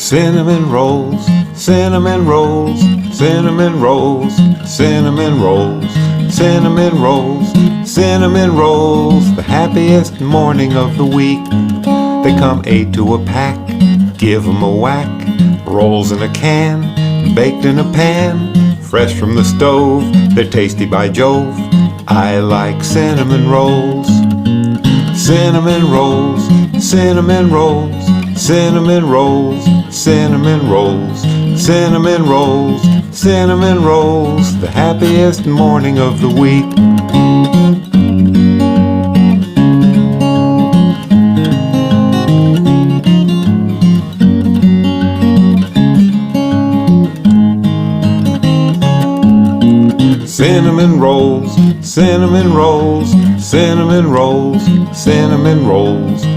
Cinnamon rolls, cinnamon rolls, cinnamon rolls, cinnamon rolls, cinnamon rolls, cinnamon rolls, the happiest morning of the week. They come 8 to a pack, give 'em a whack. Rolls in a can, baked in a pan, fresh from the stove, they're tasty by Jove. I like cinnamon rolls. Cinnamon rolls, cinnamon rolls, cinnamon rolls, cinnamon rolls, cinnamon rolls, cinnamon rolls, the happiest morning of the week. Cinnamon rolls, cinnamon rolls, cinnamon rolls, cinnamon rolls,